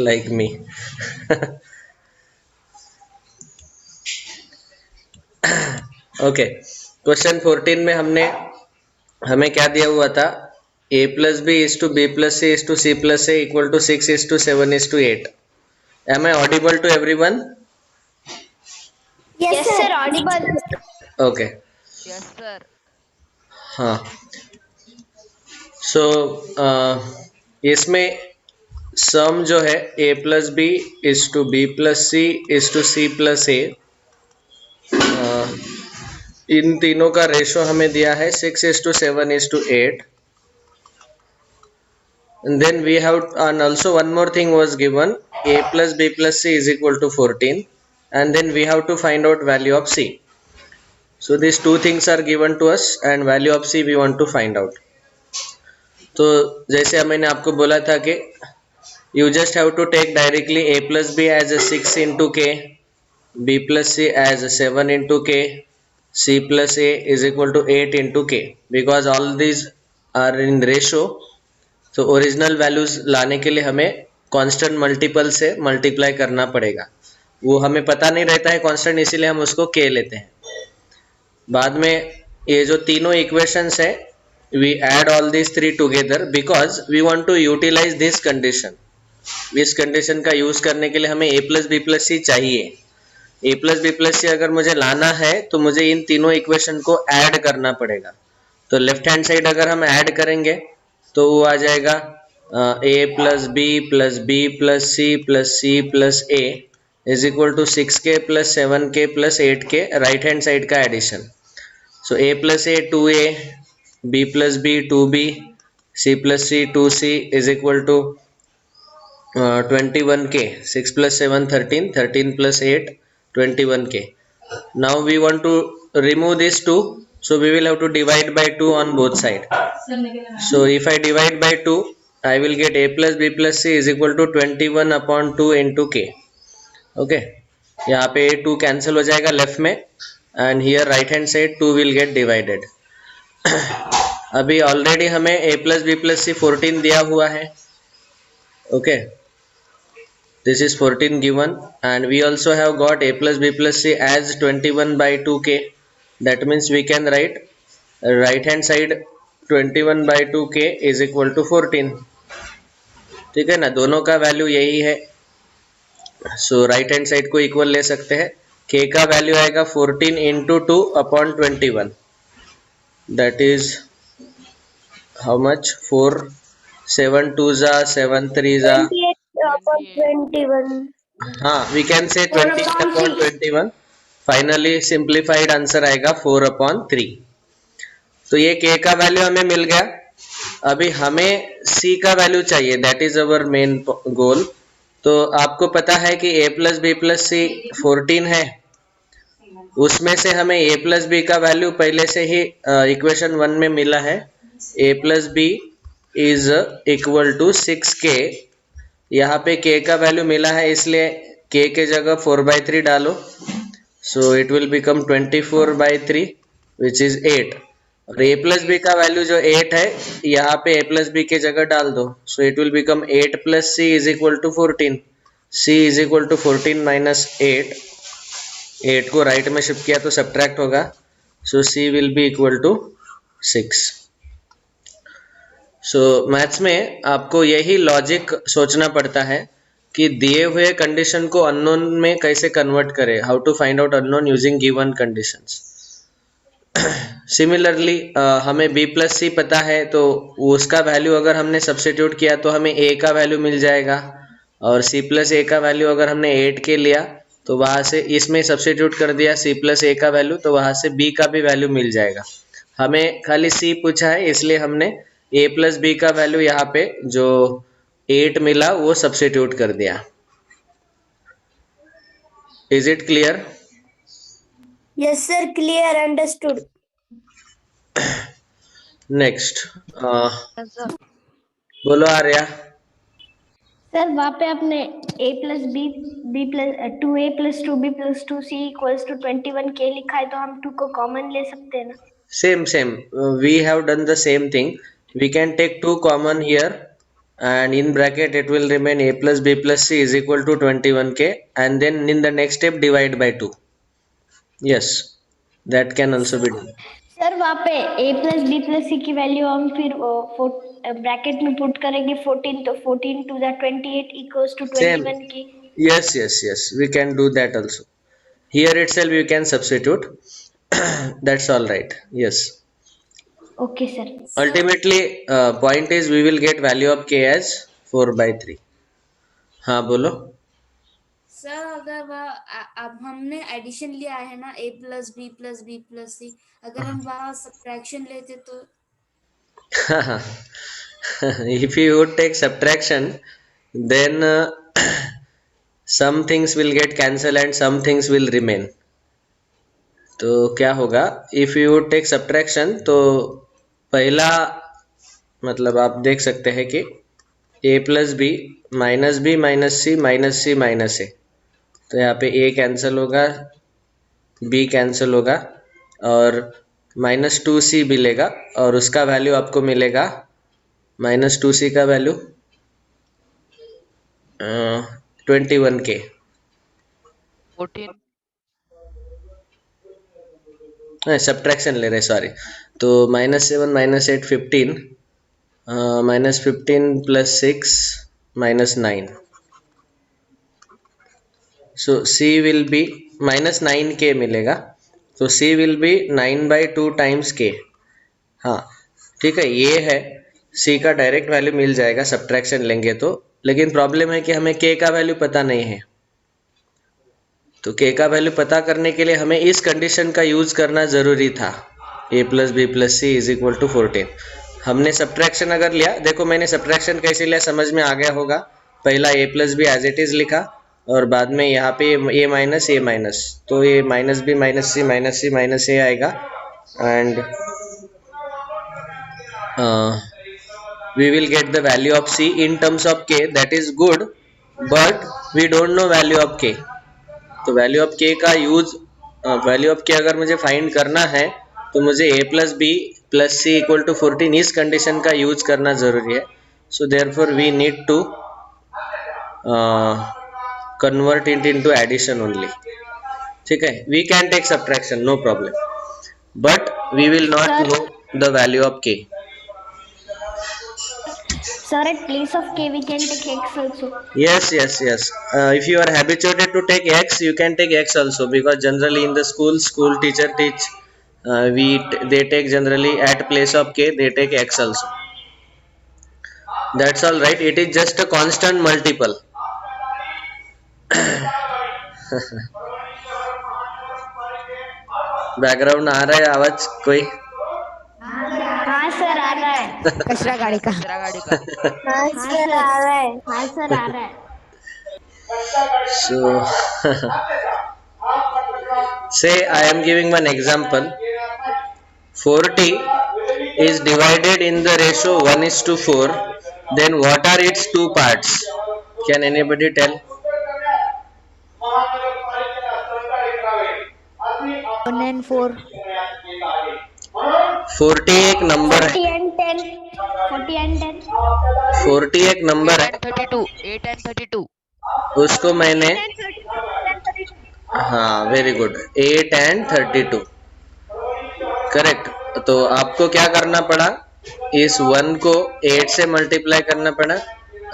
like me. Okay, question 14 में हमें क्या दिया हुआ था? a plus b is to b plus c is to c plus a equal to 6 is to 7 is to 8. Am I audible to everyone? Yes, sir. Audible. Okay. Yes, sir. हाँ, सो इसमें सम जो है a plus b is to b plus c is to c plus a, इन तीनों का ratio हमें दिया है 6 is to 7 is to 8. And then we have, and also one more thing was given, a plus b plus c is equal to 14, and then we have to find out value of c. So these two things are given to us and value of c we want to find out. तो जैसे मैंने आपको बोला था कि you just have to take directly a plus b as a 6 into k, b plus c as a 7 into k, c plus a is equal to 8 into k, because all these are in ratio. तो original values लाने के लिए हमें constant multiple से multiply करना पड़ेगा. वो हमें पता नहीं रहता है कांस्टेंट, इसीलिए हम उसको k लेते हैं. बाद में ये जो तीनों इक्वेशंस है, we add all this three together because we want to utilise this condition. इस कंडीशन का यूज करने के लिए हमें a plus B plus C चाहिए. a plus B plus C अगर मुझे लाना है तो मुझे इन तीनों इक्वेशन को ऐड करना पड़ेगा. तो लेफ्ट हैंड साइड अगर हम ऐड करेंगे तो वो आ जाएगा a plus B plus C plus A is equal to 6k plus 7k plus 8k, right hand side का addition. So a plus A 2a, b plus B 2b, c plus C 2c is equal to 21k. 6 plus 7 13, 13 plus 8 21k. Now we want to remove this 2, so we will have to divide by 2 on both side. So if I divide by 2, I will get a plus b plus c is equal to 21 upon 2 into k. Okay, यहाँ पे 2 cancel हो जाएगा left में, and here right hand side 2 will get divided. अभी already हमें a plus b plus c 14 दिया हुआ है. Okay, this is 14 given, and we also have got a plus b plus c as 21 by 2k. That means we can write right hand side 21 by 2k is equal to 14. ठीक है ना, दोनों का value यही है. सो right hand side को equal ले सकते हैं. k का वैल्यू आएगा 14 into 2 upon 21. That is how much? 4 7 2 जा 7 3 जा 28 upon 21. हाँ, we can say 20 upon 21. Finally simplified answer आएगा 4 अपॉन 3. तो ये k का वैल्यू हमें मिल गया. अभी हमें c का वैल्यू चाहिए, that is our main goal. तो आपको पता है कि a plus B plus C 14 है, उसमें से हमें a प्लस बी का वैल्यू पहले से ही इक्वेशन 1 में मिला है. a plus B is equal to 6k. यहाँ पे k का वैल्यू मिला है, इसलिए k के जगह 4/3 डालो. सो it will become 24/3 which is 8. और a प्लस बी का वैल्यू जो 8 है, यहाँ पे a प्लस बी के जगह डाल दो. So it will become 8 plus C is equal to 14. c is equal to 14 minus 8. 8 को राइट में शिफ्ट किया तो सब्ट्रैक्ट होगा. So c will be equal to 6. So maths में आपको यही लॉजिक सोचना पड़ता है कि दिए हुए कंडीशन को अननोन में कैसे कन्वर्ट करें. How to find out unknown using given conditions. Similarly हमें b प्लस सी पता है, तो उसका वैल्यू अगर हमने सब्स्टिट्यूट किया तो हमें a का वैल्यू मिल जाएगा. और c प्लस ए का वैल्यू अगर हमने 8k लिया तो वहाँ से इसमें सब्स्टिट्यूट कर दिया c प्लस ए का वैल्यू, तो वहाँ से b का भी वैल्यू मिल जाएगा. हमें खाली c पूछा है, इसलिए हमने a प्लस बी का वैल्यू यहाँ पे जो 8 मिला वो सब्स्टिट्यूट कर दिया. Is it clear? Yes, sir. Clear. Understood. Next Yes, sir. बोलो आर्या. सर वहाँ पे आपने a plus B plus 2a plus 2b plus 2c equals to 21k लिखा है, तो हम 2 को कॉमन ले सकते हैं ना? Same. We have done the same thing. We can take 2 common here and in bracket it will remain a plus b plus c is equal to 21k, and then in the next step divide by 2. Yes, that can also be done. Sir वहाँ पे a plus B plus सी की value हम फिर bracket में put करेंगे 14, तो 14 to the 28 equals to Same. 21k. Yes, we can do that also. Here itself you can substitute. That's all right. Yes. Okay sir. Ultimately, point is we will get value of k as 4/3. हाँ बोलो. Sir अगर वह अब हमने addition लिया है ना a plus B plus B plus C, अगर हम वहाँ सब्ट्रैक्शन लेते तो If you would take subtraction, then some things will get cancelled and some things will remain. तो क्या होगा, if you would take subtraction, तो पहला मतलब आप देख सकते हैं कि a plus B minus C minus C minus A, तो यहाँ पे a कैंसिल होगा, b कैंसिल होगा और -2c मिलेगा, और उसका वैल्यू आपको मिलेगा -2c का वैल्यू 21k. 14 सब्ट्रैक्शन ले रहे, सॉरी. तो -7 -8 15, -15 + 6 -9. सो c विल बी -9k मिलेगा, तो c will B 9/2 times k. हाँ ठीक है, ये है c का डायरेक्ट वैल्यू मिल जाएगा सब्ट्रैक्शन लेंगे तो, लेकिन प्रॉब्लम है कि हमें k का वैल्यू पता नहीं है. तो k का वैल्यू पता करने के लिए हमें इस कंडीशन का यूज करना जरूरी था, a plus B plus C is equal to 14. हमने सब्ट्रैक्शन अगर लिया, देखो मैंने सब्ट्रैक्शन कैसे लिया समझ में आ गया होगा. पहला a plus B as it is लिखा, और बाद में यहाँ पे a माइनस, तो ये minus B minus C minus ए आएगा, and we will get the value of c in terms of k. That is good, but we don't know value of k. तो वैल्यू ऑफ k का use, value of k अगर मुझे find करना है तो मुझे a plus B plus C equal to 14 इस condition का यूज करना जरूरी है. So therefore we need to convert it into addition only. ठीक है, we can take subtraction, no problem, but we will not know the value of k. Sir, at place of k we can take x also. Yes. If you are habituated to take x, you can take x also, because generally in the school teacher teach, they take generally at place of k they take x also. That's all right. It is just a constant multiple. Background आ रहा है आवाज कोई? हाँ sir आ रहा है. कचरा गाड़ी का. हाँ सर आ रहा है. हाँ सर आ रहा है. So say I am giving one example. 40 is divided in the ratio 1:4. Then what are its two parts? Can anybody tell? 1 and 4. 40 एक नंबर है. 40 and 10. 40 and 10. 40 एक नंबर है, 8 and 32. उसको मैंने, हाँ वेरी गुड, 8 and 32 करेक्ट. तो आपको क्या करना पड़ा, इस 1 को 8 से मल्टीप्लाई करना पड़ा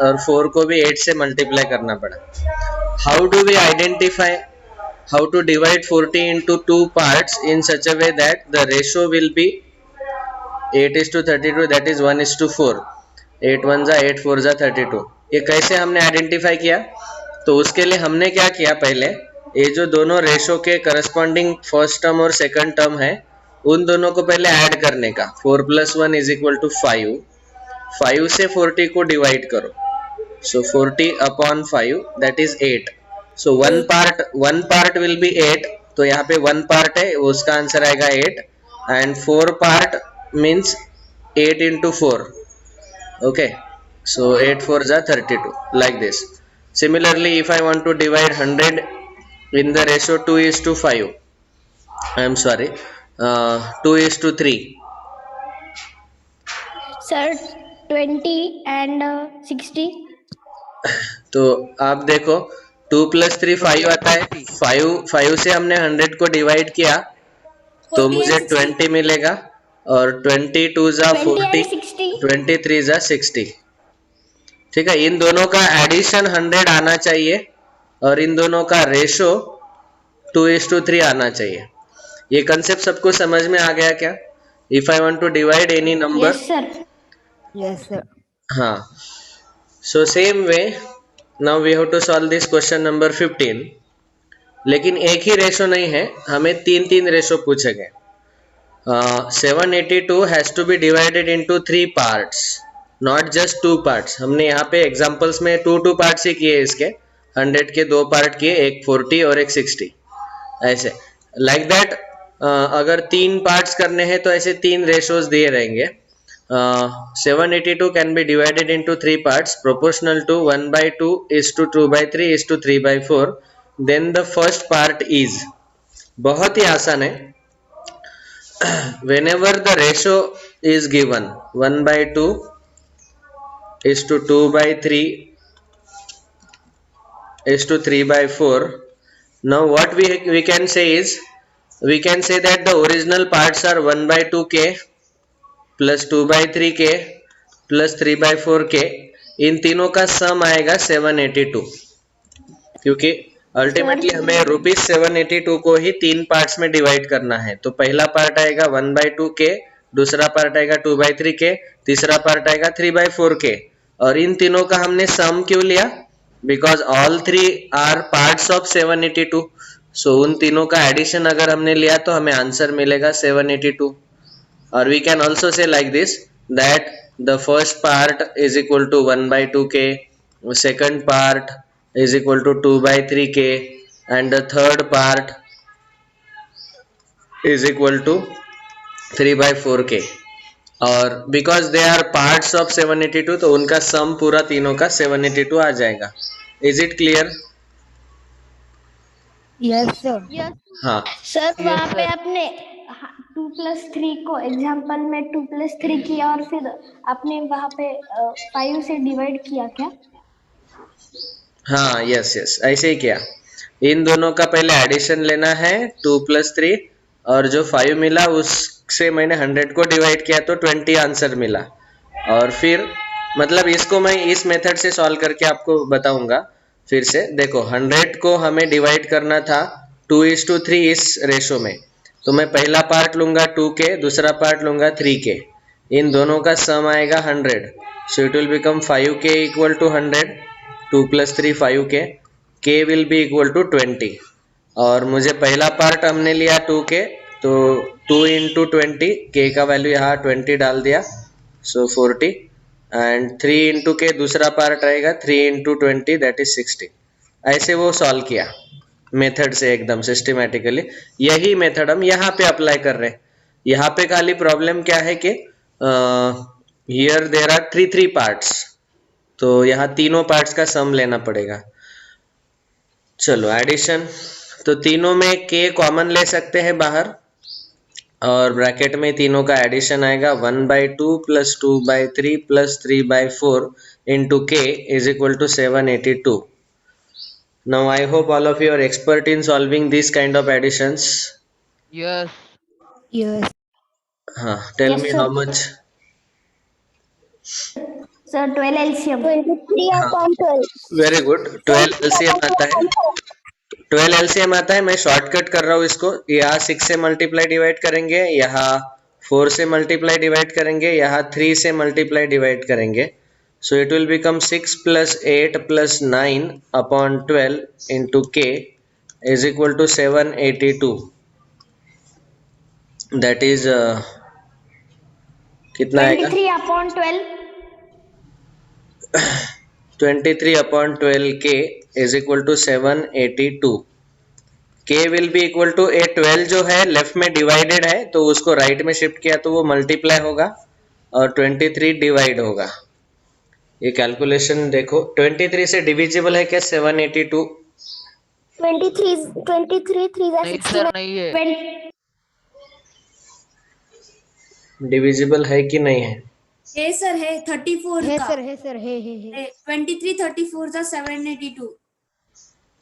और 4 को भी 8 से मल्टीप्लाई करना पड़ा. How do we identify, how to divide 40 into 2 parts in such a way that the ratio will be 8:32, that is 1:4. 8 1 जा 8 4 जा 32. ये कैसे हमने आइडेंटिफाई किया? तो उसके लिए हमने क्या किया, पहले ये जो दोनों रेशो के करस्पॉन्डिंग फर्स्ट टर्म और सेकंड टर्म है, उन दोनों को पहले ऐड करने का. 4 + 1 = 5. 5 से 40 को डिवाइड करो, so 40 upon 5 that is 8. so one part will be 8, तो यहाँ पे 1 part है, उसका आंसर आएगा 8, and 4 part means 8 into 4. okay, so 8 4 जा 32, like this. Similarly, if I want to divide 100 in the ratio 2:5, I am sorry, 2:3. Sir, 20 and 60. तो आप देखो 2+3 5 आता है, 5 से हमने 100 को डिवाइड किया तो 40 मुझे and 60. 20 मिलेगा और 22 जा 20 40, and 60. 23 जा 60। ठीक है, इन दोनों का एडिशन 100 आना चाहिए और इन दोनों का रेशो 2:3 आना चाहिए। ये कंसेप्ट सबको समझ में आ गया क्या? If I want to divide any number, Yes, sir. Yes, sir. हाँ, so same way now we have to solve this question number 15। लेकिन एक ही रेशो नहीं है, हमें तीन तीन रेशो पूछे गए। 782 has to be divided into 3 parts, not just 2 parts. हमने यहाँ पे एग्जांपल्स में 2 पार्ट्स ही किए इसके, 100 के 2 पार्ट किए, एक 40 और एक 60, ऐसे लाइक दैट। अगर 3 पार्ट्स करने हैं तो ऐसे 3 रेशोज दिए रहेंगे। 782 can be divided into 3 parts proportional to 1/2 is to 2/3 is to 3/4. Then the first part is, बहुत ही आसान है। Whenever the ratio is given 1/2 is to 2/3 is to 3/4, now what we can say is, we can say that the original parts are 1/2k plus 2/3k plus 3/4k, इन तीनों का sum आएगा 782, क्योंकि ultimately हमें ₹782 को ही 3 parts में divide करना है। तो पहला पार्ट आएगा 1/2k, दूसरा पार्ट आएगा 2/3k, तीसरा पार्ट आएगा 3/4k। और इन तीनों का हमने सम क्यों लिया? Because all 3 are parts of 782। So उन तीनों का एडिशन अगर हमने लिया तो हमें आंसर मिलेगा 782। Or we can also say like this, that the first part is equal to 1/2k, second part is equal to 2/3k, and the third part is equal to 3/4k। और because they are parts of 782 तो उनका सम पूरा तीनों का 782 आ जाएगा। Is it clear? Yes, sir. हाँ, sir Yes, वहाँ पे sir. आपने 2+3 को एग्जाम्पल में 2+3 किया और फिर आपने वहाँ पे 5 से डिवाइड किया क्या? हाँ, यस ऐसे ही किया। इन दोनों का पहले एडिशन लेना है 2+3, और जो 5 मिला उससे मैंने 100 को डिवाइड किया तो 20 आंसर मिला। और फिर मतलब इसको मैं इस मेथड से सॉल्व करके आपको बताऊंगा। फिर से देखो, 100 को हमें डिवाइड करना था 2:3 इस रेशो में, तो मैं पहला पार्ट लूंगा 2k, दूसरा पार्ट लूंगा 3k, इन दोनों का सम आएगा 100। So it will become 5k equal to 100, 2+3 5k, k will be equal to 20। और मुझे पहला पार्ट हमने लिया 2k, तो 2 इंटू 20, k का वैल्यू यहाँ 20 डाल दिया, सो 40, एंड 3 इंटू के दूसरा पार्ट रहेगा 3 इंटू 20 दैट इज 60। ऐसे वो सॉल्व किया मेथड से, एकदम सिस्टमेटिकली। यही मेथड हम यहाँ पे अप्लाई कर रहे हैं। यहाँ पे खाली प्रॉब्लम क्या है कि हियर देयर आर 3 पार्ट्स, तो यहाँ तीनों पार्ट्स का सम लेना पड़ेगा। चलो एडिशन, तो तीनों में k कॉमन ले सकते हैं बाहर, और ब्रैकेट में तीनों का एडिशन आएगा 1/2 plus 2/3 plus 3/4 into k is equal to 782। Now I hope all of you are expert in solving this kind of additions. Yes. Yes. हाँ, tell Yes, me sir. how much. Sir 12 LCM 23 हाँ, upon 12. Very good. 12 LCM आता है, 12 LCM आता है। मैं shortcut कर रहा हूँ इसको, यहाँ 6 से मल्टीप्लाई डिवाइड करेंगे, यहाँ 4 से मल्टीप्लाई डिवाइड करेंगे, यहाँ 3 से मल्टीप्लाई डिवाइड करेंगे। So it will become 6 + 8 + 9 upon 12 into k is equal to 782। That is कितना आएगा? 23 upon 12. 23 upon 12k is equal to 782। k will be equal to, a 12 जो है लेफ्ट में डिवाइडेड है तो उसको राइट में शिफ्ट किया तो वो मल्टीप्लाई होगा और 23 डिवाइड होगा। ये कैलकुलेशन देखो, 23 से डिविजिबल है क्या 782? 23 3 नहीं सर, नहीं है। 20. डिविजिबल है कि नहीं है? है सर, है 34 है का सर है सर है 23 34 था 782।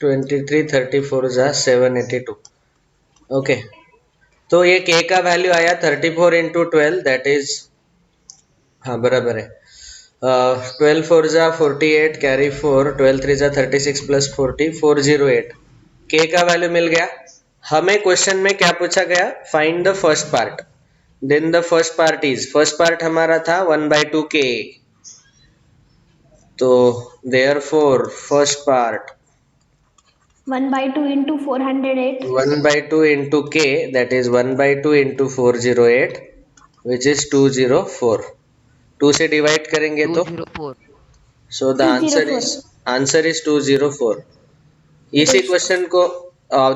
23 34 जा 782. ओके, तो ये k का वैल्यू आया 34 इंटू 12, दैट इज, हाँ बराबर है, 12 4 जा 48, कैरी 4, 12 3 जा 36 प्लस 40, 408. k का वैल्यू मिल गया हमें. क्वेश्चन में क्या पूछा गया? Find the first part. Then the first part is, first part हमारा था 1/2 k. तो therefore first part 1/2 into 408. 1/2 into k, that is 1/2 into 408, which is 204. 2 से डिवाइड करेंगे तो 204. so the answer is 204. इसी क्वेश्चन को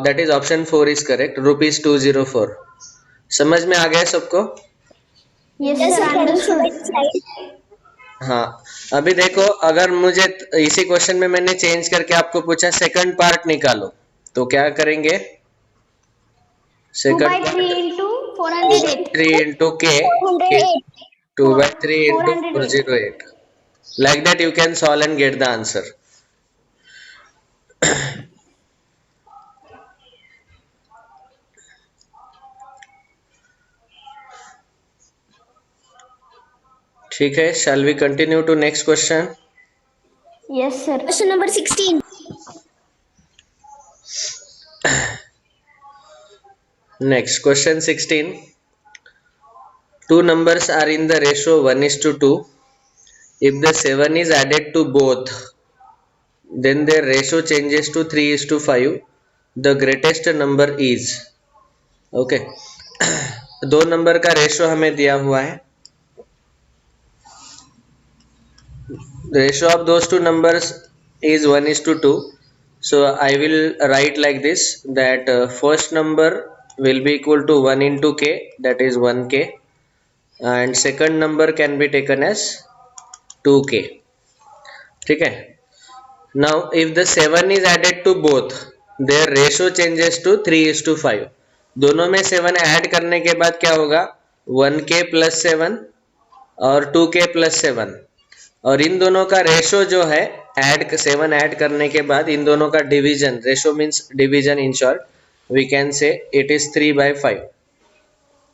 that is option 4 is correct, rupees 204. समझ में आ गया सबको? Yes, sir, understood. हाँ, अभी देखो, अगर मुझे इसी क्वेश्चन में मैंने चेंज करके आपको पूछा सेकंड पार्ट निकालो, तो क्या करेंगे? 2/3 into 408. 3 into k, 2/3 into 408. Like that you can solve and get the answer. ठीक है, shall we continue to next question? Yes, sir. Question number 16. Next question 16. Two numbers are in the ratio 1:2. If the 7 is added to both, then their ratio changes to 3:5. The greatest number is. Okay. दो number का ratio हमें दिया हुआ है. The ratio of those two numbers is 1:2. So I will write like this, that first number will be equal to 1 into k, that is 1k, and second number can be taken as 2k. ठीक है. Now if the 7 is added to both, their ratio changes to 3:5. दोनों में 7 add करने के बाद क्या होगा? 1k plus 7 और 2k plus 7, और इन दोनों का रेशो जो है, 7 ऐड करने के बाद इन दोनों का division, ratio means division, in short we can say it is 3/5.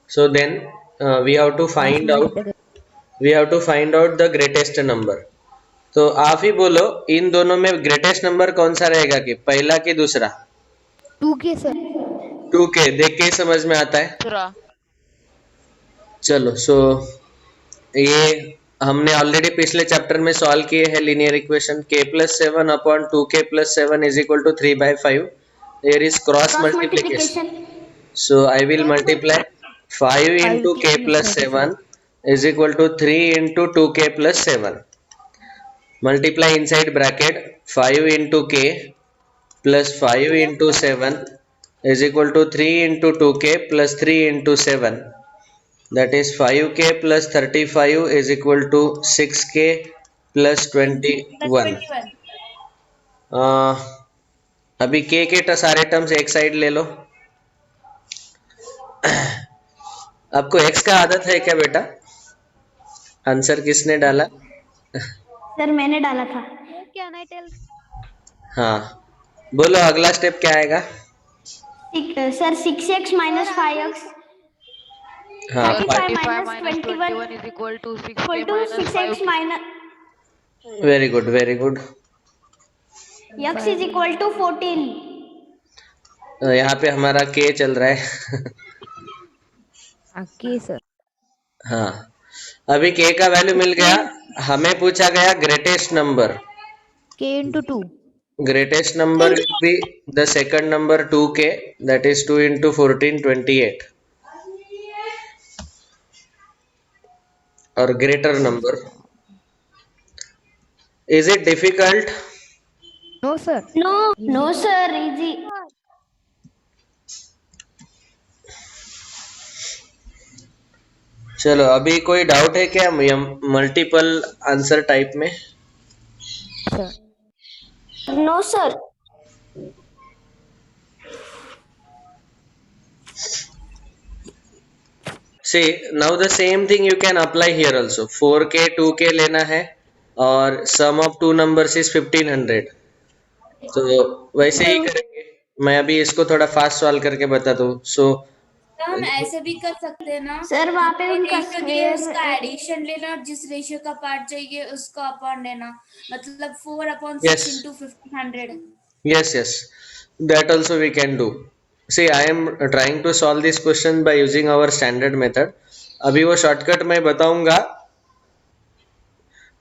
So then we have to find out the greatest number. तो आप ही बोलो, इन दोनों में ग्रेटेस्ट नंबर कौन सा रहेगा, कि पहला कि दूसरा? 2k sir. 2k. देख के ही समझ में आता है. दूसरा. चलो, सो ये हमने ऑलरेडी पिछले चैप्टर में सॉल्व किए हैं linear equation. k plus 7 upon 2k plus 7 is equal to 3/5. Here is cross multiplication. So I will multiply 5 into k plus 7 is equal to 3 into 2k plus 7. Multiply inside bracket 5 into k plus 5 into 7 is equal to 3 into 2k plus 3 into 7. That is 5k plus 35 is equal to 6k plus 21. अभी k के सारे terms एक side ले लो. आपको x का आदत है क्या बेटा? आंसर किसने डाला? सर मैंने डाला था. हाँ, बोलो अगला स्टेप क्या आएगा? Sir 6x minus 5x. हाँ, 35 minus 21 is equal to 6k equal to minus 6x 5. minus very good, very good. x is equal to 14. यहाँ पे हमारा k चल रहा है. k sir. हाँ, अभी k का वैल्यू मिल गया. हमें पूछा गया greatest number. k into 2. Greatest number will be the second number 2k, that is 2 into 14, 28. Or greater number. Is it difficult? No sir. No sir, easy. चलो, अभी कोई डाउट है क्या मल्टीपल आंसर टाइप में? Sir. No sir. See, now the same thing you can apply here also. 4k 2k लेना है और sum of two numbers is 1500. तो वैसे ही करेंगे. मैं अभी इसको थोड़ा फास्ट सॉल्व करके बताता हूँ. सो तो हम ऐसे भी कर सकते हैं ना सर वहाँ पे उनका रेशियो दिया स्क्वायर उसका एडिशन लेना और जिस रेशियो का पार्ट चाहिए उसका अपॉन लेना मतलब 4/6 Yes. into 1500. yes, that also we can do. See, I am trying to solve this question by using our standard method. अभी वो शॉर्टकट मैं बताऊंगा.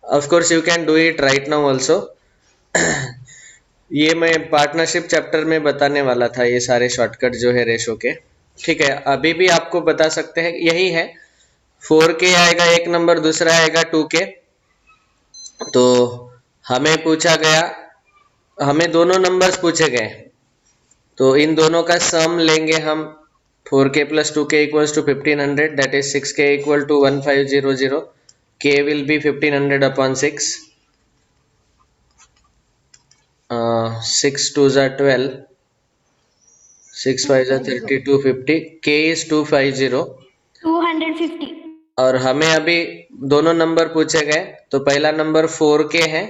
Of course you can do it right now also. ये मैं partnership chapter में बताने वाला था ये सारे शॉर्टकट जो है रेशो के. ठीक है, अभी भी आपको बता सकते हैं. यही है 4k आएगा एक नंबर, दूसरा आएगा 2k. तो हमें पूछा गया, हमें दोनों नंबर्स पूछे गए, तो इन दोनों का सम लेंगे हम. 4k plus 2k equals to 1500, that is 6k equal to 1500. k will be 1500 upon 6. 6 2s are 12, 6 5s are 30, 250. k is 250. 250. और हमें अभी दोनों नंबर पूछे गए, तो पहला नंबर 4k है,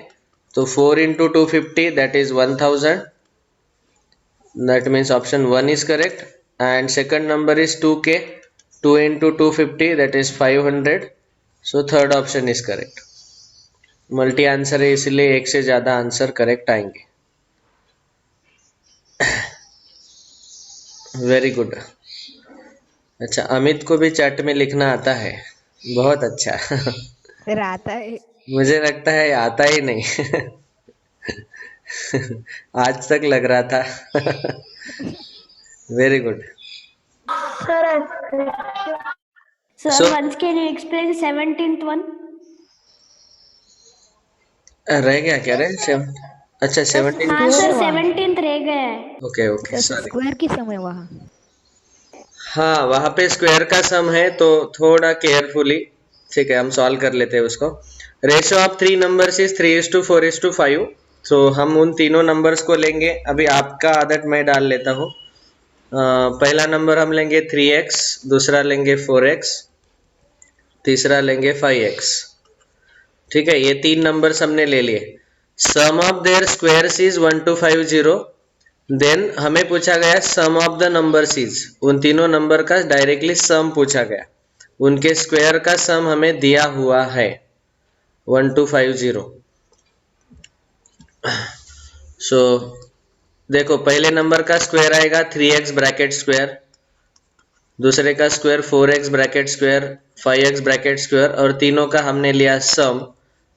तो 4 into 250 that is 1000. That means option 1 is correct. And second number is 2k, 2 into 250 that is 500. So third option is correct. Multi answer है इसलिए एक से ज्यादा आंसर करेक्ट आएंगे. Very good. अच्छा, अमित को भी चैट में लिखना आता है, बहुत अच्छा. सर आता है. मुझे लगता है आता ही नहीं. आज तक लग रहा था. Very good. Sir, So- once can you explain 17th one? रह गया क्या रे? अच्छा 17. हाँ सर 17th रह गया है. Okay okay, sorry. स्क्वायर की समय वहाँ. हाँ, वहां पे स्क्वायर का सम है तो थोड़ा केयरफुली. ठीक है, हम सॉल्व कर लेते हैं उसको. Ratio of 3 numbers is 3:4:5. तो हम उन तीनों नंबर्स को लेंगे. अभी आपका आदत मैं डाल लेता हूँ. पहला नंबर हम लेंगे 3x, दूसरा लेंगे 4x, तीसरा लेंगे 5x. ठीक है, ये 3 नंबर्स हमने ले लिए. Sum of their squares is 1250. Then हमें पूछा गया sum of the numbers is, उन तीनों नंबर का डायरेक्टली सम पूछा गया. उनके स्क्वायर का सम हमें दिया हुआ है 1250. सो देखो, पहले नंबर का स्क्वायर आएगा 3x ब्रैकेट स्क्वायर, दूसरे का square 4x bracket square, 5x bracket square, और तीनों का हमने लिया sum.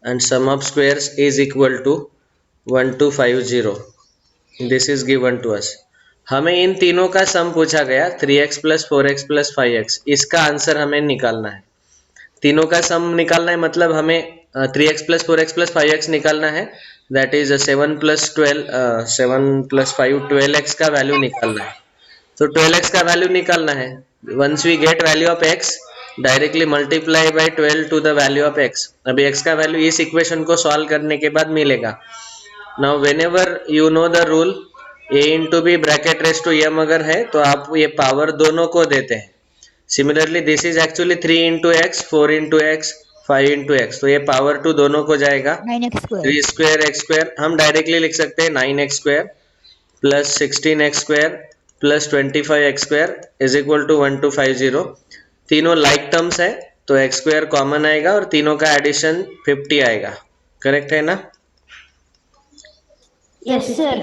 And sum of squares is equal to 1250. This is given to us. हमें इन तीनों का सम पूछा गया 3x plus 4x plus 5x. इसका आंसर हमें निकालना है. तीनों का सम निकालना है मतलब हमें 3x plus 4x plus 5x निकालना है. दैट इज 7 plus 5 12x का वैल्यू निकालना है. तो 12x का वैल्यू निकालना है. Once we get value of x, directly multiply by 12 to the value of x. अभी x का वैल्यू इस इक्वेशन को सॉल्व करने के बाद मिलेगा. Now whenever you know the rule, a into B bracket raise to m अगर है तो आप ये पावर दोनों को देते हैं. Similarly this is actually 3 into x, 4 into x, 5 into x. तो ये पावर टू दोनों को जाएगा. 9x square. 3 square x square हम डायरेक्टली लिख सकते हैं 9x square plus 16x square plus 25x square is equal to 1250. तीनों लाइक टर्म्स है तो x स्क्वायर कॉमन आएगा और तीनों का एडिशन 50 आएगा. करेक्ट है ना? Yes sir.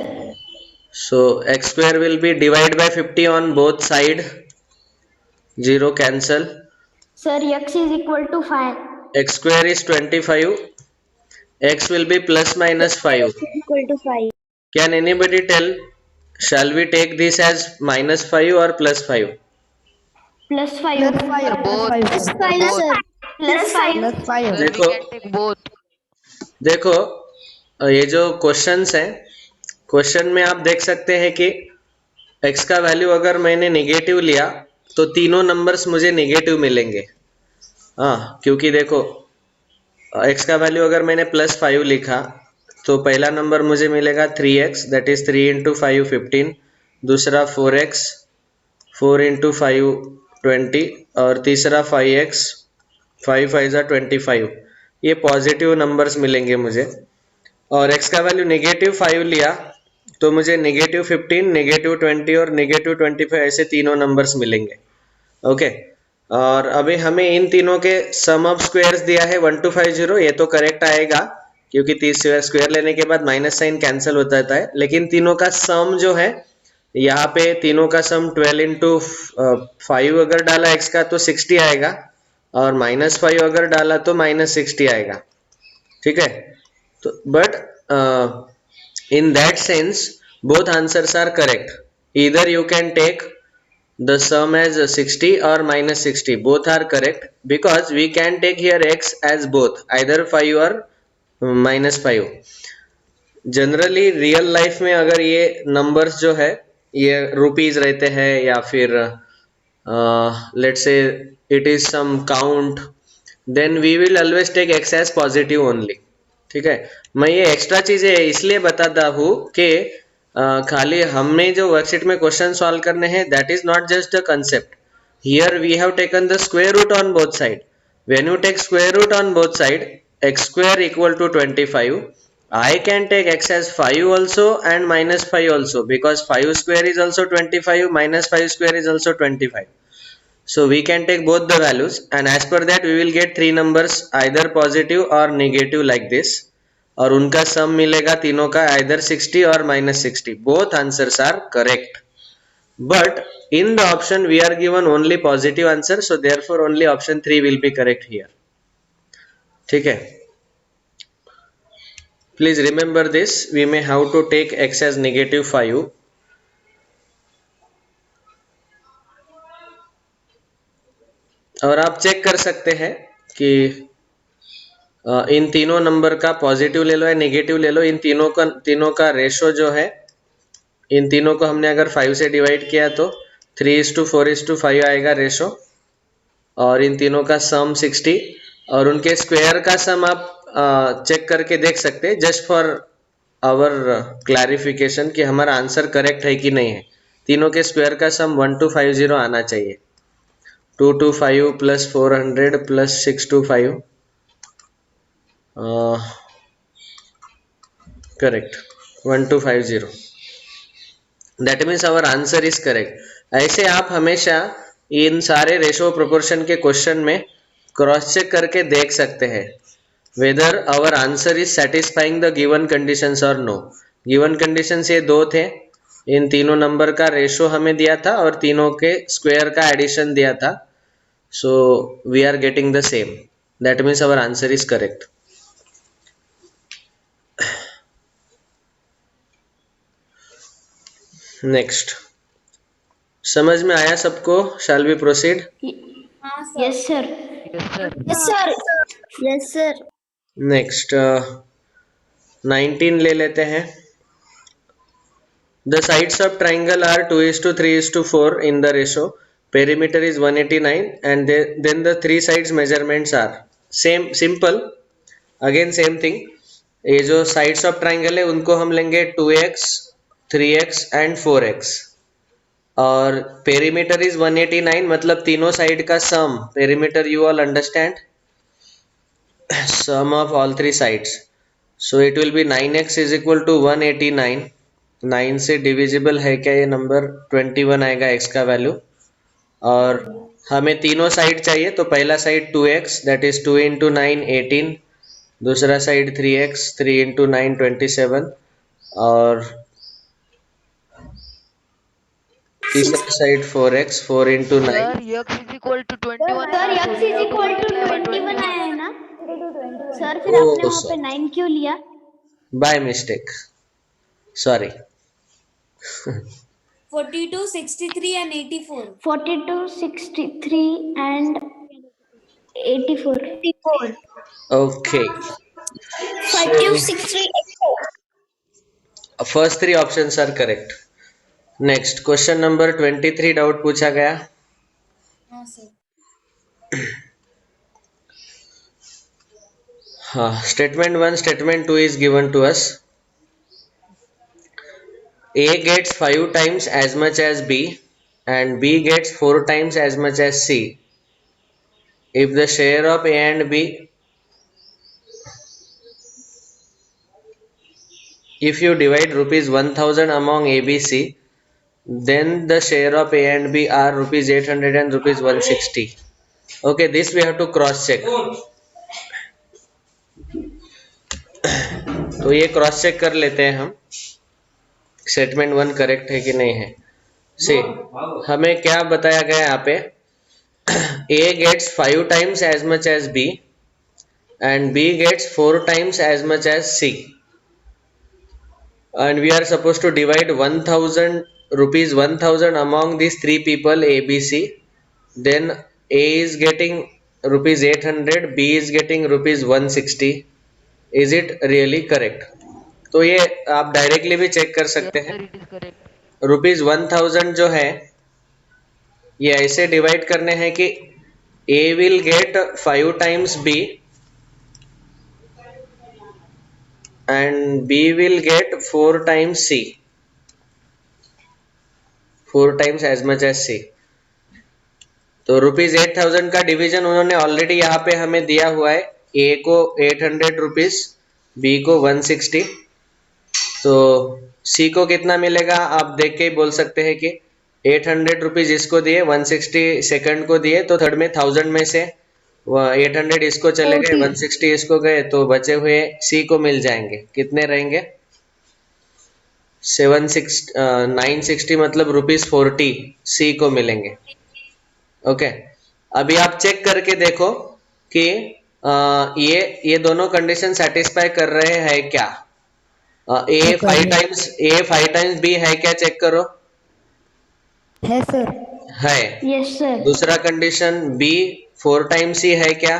So x square will be divided by 50 on both side. 0 cancel. Sir x is equal to 5. X square is 25. X will be plus minus 5. Equal to 5. Can anybody tell? Shall we take this as minus 5 or plus 5? Plus 5. Both. Plus 5 sir. Plus 5. Plus 5. Sir, we देखो. can take both. देखो, ये जो questions हैं, question में आप देख सकते हैं कि x का वैल्यू अगर मैंने नेगेटिव लिया तो तीनों नंबर्स मुझे नेगेटिव मिलेंगे. हाँ, क्योंकि देखो x का वैल्यू अगर मैंने प्लस 5 लिखा तो पहला नंबर मुझे मिलेगा 3x, दैट इज 3 into 5 15. दूसरा 4x, 4 into 5 20 और तीसरा 5x, 5 5 ज़ा 25, ये पॉजिटिव नंबर्स मिलेंगे मुझे। और x का वैल्यू नेगेटिव 5 लिया तो मुझे नेगेटिव 15, नेगेटिव 20 और नेगेटिव 25 ऐसे तीनों नंबर्स मिलेंगे। ओके, और अभी हमें इन तीनों के सम ऑफ स्क्वायर्स दिया है 1250, ये तो करेक्ट आएगा क्योंकि 30 स्क्वायर लेने के बाद माइनस साइन कैंसिल हो जाता है। लेकिन तीनों का सम जो है यहाँ पे, तीनों का सम 12 इंटू 5 अगर डाला x का तो 60 आएगा, और -5 अगर डाला तो -60 आएगा। ठीक है, तो but in that sense both answers are correct. Either you can take the sum as 60 or -60, both are correct because we can take here x as both, either 5 or -5. Generally real life में अगर ये numbers जो है ये rupees रहते हैं या फिर let's say it is sum count, then we will always take x as positive only. ठीक है, मैं ये एक्स्ट्रा चीजें इसलिए बताता हूँ कि खाली हमें जो वर्कशीट में क्वेश्चन सॉल्व करने हैं, that is not just the concept. Here we have taken the square root on both side. When you take square root on both side, x square equal to 25, I can take x as 5 also and -5 also, because 5 square is also 25, -5 square is also 25. So we can take both the values, and as per that we will get three numbers either positive or negative like this, और उनका सम मिलेगा तीनों का either 60 or -60. Both answers are correct, but in the option we are given only positive answer, so therefore only option 3 will be correct here. ठीक है, please remember this. We may have to take x as -5. और आप check कर सकते हैं कि इन तीनों number का पॉजिटिव ले लो या नेगेटिव ले लो, इन तीनों का रेशो जो है, इन तीनों को हमने अगर 5 से डिवाइड किया तो 3:4:5 आएगा रेशो, और इन तीनों का सम 60, और उनके स्क्वायर का सम आप चेक करके देख सकते हैं, जस्ट फॉर आवर क्लैरिफिकेशन कि हमारा आंसर करेक्ट है कि नहीं है। तीनों के स्क्वायर का सम 1250 आना चाहिए। 225 plus 400 plus 625, correct, 1250. That means our answer is correct. ऐसे आप हमेशा इन सारे रेशो प्रोपोर्शन के क्वेश्चन में क्रॉस चेक करके देख सकते हैं whether our answer is satisfying the given conditions or no. Given conditions ये दो थे, इन तीनों नंबर का रेशो हमें दिया था और तीनों के स्क्वायर का एडिशन दिया था, so we are getting the same. That means our answer is correct. Next, समझ में आया सबको? Shall we proceed? Yes sir. Yes, sir. Yes sir. Yes sir. Next, 19 ले लेते हैं. The sides of triangle are 2:3:4 in the ratio. Perimeter is 189, and then the three sides measurements are same. Simple. Again same thing. ये जो sides of triangle है उनको हम लेंगे 2x, 3x and 4x, और perimeter is 189, मतलब तीनों side का sum, perimeter you all understand, sum of all three sides. So it will be 9x is equal to 189. 9 से डिविजिबल है क्या ये नंबर? 21 आएगा x का वैल्यू, और हमें तीनों साइड चाहिए, तो पहला side 2x, that is 2 into 9 18, दूसरा साइड 3x, 3 इंटू 9 27, और तीसरा side 4x, 4 into 9। Sir, x is equal to 21. Sir x is equal to 21 आया है ना सर? फिर आपने वहाँ पे 9 क्यों लिया? By mistake, sorry. 42, 63 and 84. 42, 63 and 84. Okay. 42, 63, 84. First three options are correct. Next, question number 23 doubt पूछा गया. हाँ सर. हाँ, statement 1, statement 2 is given to us. A gets 5 times as much as B and B gets 4 times as much as C. If the share of A and B, if you divide rupees 1000 among A, B, C, then the share of A and B are rupees 800 and rupees 160. Okay, this we have to cross check. तो ये cross check कर लेते हैं हम, statement 1 correct है कि नहीं है. से हमें क्या बताया गया यहाँ पे, A gets 5 times as much as B and B gets 4 times as much as C, and we are supposed to divide 1000 rupees 1000 among these 3 people A, B, C. Then A is getting rupees 800, B is getting rupees 160. Is it really correct? तो ये आप directly भी check कर सकते Yes, हैं. sir, it is correct. Rupees 1000 जो है ये ऐसे डिवाइड करने हैं कि A will get 5 times B and B will get 4 times C, 4 times as much as C. तो रुपीज 8000 का डिवीजन उन्होंने ऑलरेडी यहाँ पे हमें दिया हुआ है. A को 800 रुपीज, B को 160. तो C को कितना मिलेगा आप देख के ही बोल सकते हैं कि 800 रुपीज इसको दिए, 160 सेकंड को दिए, तो थर्ड में 1000 में से 800 इसको चले गए, 160 इसको गए, तो बचे हुए C को मिल जाएंगे. कितने रहेंगे? 960 मतलब रुपीज 40 C को मिलेंगे. ओके, अभी आप चेक करके देखो कि ये दोनों कंडीशन सेटिस्फाई कर रहे हैं क्या. A 5 टाइम्स B है क्या, चेक करो. है सर. है. Yes sir. दूसरा कंडीशन B 4 टाइम्स C है क्या,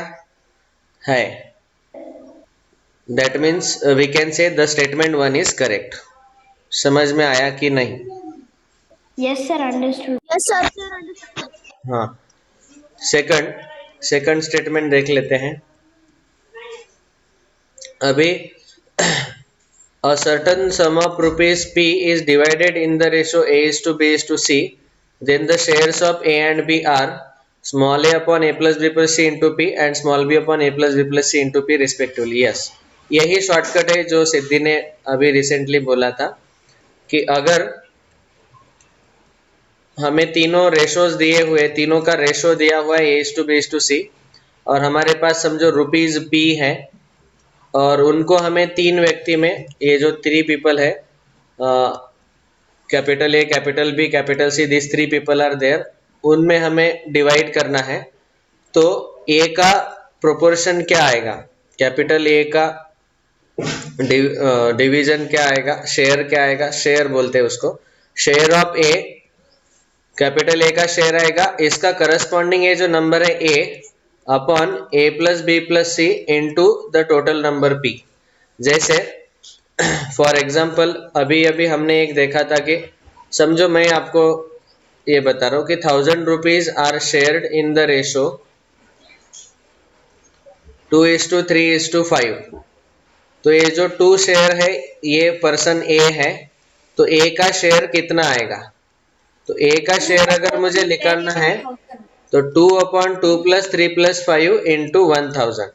है. That means we can say the statement 1 is correct. समझ में आया कि नहीं? Yes sir, understood. Yes sir. हाँ, सेकंड स्टेटमेंट देख लेते हैं. अभी a certain sum of rupees P is divided in the ratio A is to B is to C, then the shares of A and B are small a upon A plus B plus C into P and small b upon A plus B plus C into P respectively. Yes, यही shortcut है जो सिद्धि ने अभी recently बोला था कि अगर हमें तीनों रेशोज दिए हुए, तीनों का रेशो दिया हुआ है A is to B is to C, और हमारे पास समझो रुपीज P है और उनको हमें 3 व्यक्ति में, ये जो 3 पीपल है, capital A, capital B, capital C, this 3 people are there, उनमें हमें डिवाइड करना है. तो A का प्रोपोर्शन क्या आएगा, कैपिटल A का डिवीजन क्या आएगा, शेयर क्या आएगा, शेयर बोलते हैं उसको. Share of A, capital A का शेयर आएगा, इसका करस्पॉन्डिंग ये जो नंबर है A upon A plus B plus C into the total number P. जैसे फॉर एग्जाम्पल अभी हमने एक देखा था कि समझो मैं आपको ये बता रहा हूँ कि 1000 rupees are shared in the ratio 2:3:5. तो ये जो 2 शेयर है ये पर्सन A है, तो A का शेयर कितना आएगा. तो A का शेयर अगर मुझे निकालना है तो 2/2 + 3 + 5 इंटू 1000.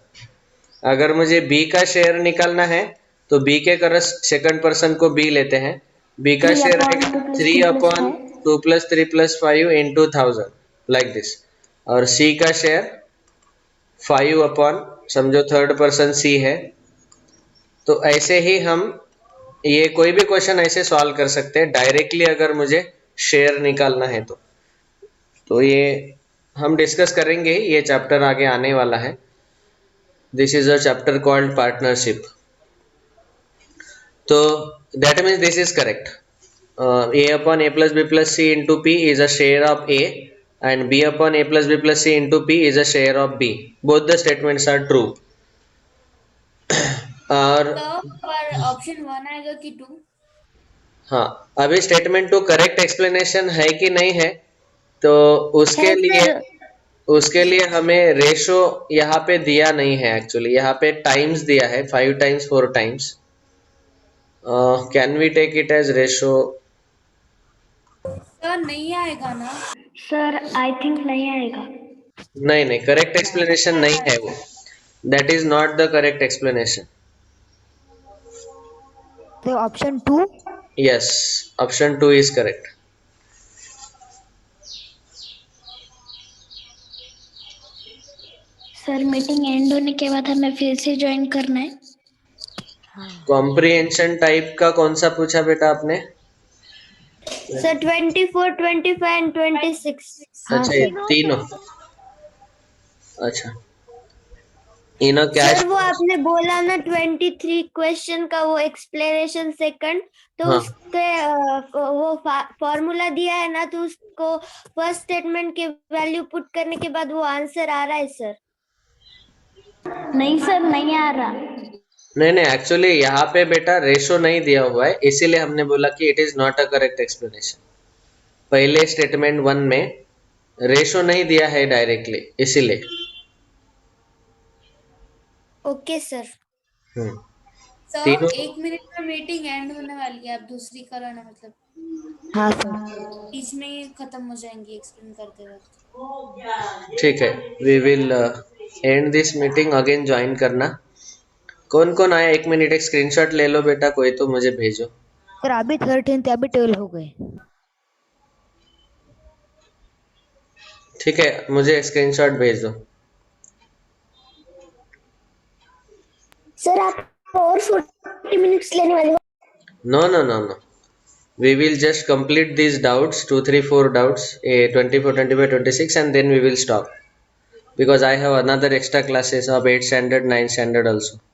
अगर मुझे B का शेयर निकालना है तो B के सेकंड पर्सन को B लेते हैं, B का शेयर है 3/2 + 3 + 5 इंटू 1000 लाइक दिस, और C का शेयर 5 समझो थर्ड पर्सन C है. तो ऐसे ही हम ये कोई भी क्वेश्चन ऐसे सॉल्व कर सकते हैं डायरेक्टली अगर मुझे शेयर निकालना है तो ये हम डिस्कस करेंगे, ये चैप्टर आगे आने वाला है. This is a chapter called partnership. तो that means this is correct. A upon A plus B plus C into P is a share of A and B upon A plus B plus C into P is a share of B. Both the statements are true. और पर option 1 आएगा कि 2? हाँ, अभी statement 2 correct explanation है कि नहीं है, तो उसके लिए हमें रेशो यहाँ पे दिया नहीं है. एक्चुअली यहाँ पे टाइम्स दिया है, 5 times 4 times. Can we take it as ratio? Sir नहीं आएगा ना? सर आई थिंक नहीं आएगा. नहीं नहीं, करेक्ट एक्सप्लेनेशन नहीं है वो. That is not the correct explanation. तो option 2. Yes, option 2 is correct. Sir meeting end होने के बाद हमें फिर से ज्वाइन करना है. कॉम्प्रिहेंशन टाइप का कौन सा पूछा बेटा आपने? Sir 24, 25 and 26. अच्छा, ये तीनों. अच्छा, इनो क्या सर वो आपने बोला ना 23 क्वेश्चन का वो एक्सप्लेनेशन सेकंड, तो हाँ. उसके वो फॉर्मूला दिया है ना, तो उसको फर्स्ट स्टेटमेंट के वैल्यू पुट करने के बाद वो आंसर आ रहा है सर. नहीं सर, नहीं आ रहा. नहीं नहीं, एक्चुअली यहाँ पे बेटा रेशो नहीं दिया हुआ है, इसीलिए हमने बोला कि it is not a correct explanation. पहले स्टेटमेंट 1 में रेशो नहीं दिया है डायरेक्टली, इसीलिए. Okay sir. सर तीनों. 1 मिनट में मीटिंग एंड होने वाली है, आप दूसरी करो ना, मतलब हाँ सर. बीच में ही खत्म हो जाएंगी एक्सप्लेन करते वक्त. ठीक है, we will end this meeting. Again join करना. कौन कौन आया, 1 मिनट एक स्क्रीनशॉट ले लो बेटा, कोई तो मुझे भेजो. सर अभी 13 थे, अभी 12 हो गए. ठीक है, मुझे स्क्रीनशॉट भेज दो. सर आप और 40 मिनट्स लेने वाले हो? No, no, no, no. We will just complete these doubts, 2, 3, 4 doubts, 24, 25, 26, and then we will stop. Because I have another extra classes of 8 standard, 9 standard also.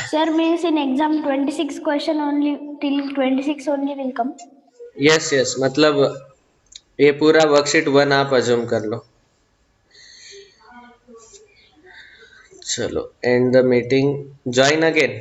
Sir, means in exam 26 question only, till 26 only will come. Yes, yes. मतलब ये पूरा worksheet 1 आप assume कर लो. चलो, end the meeting. Join again.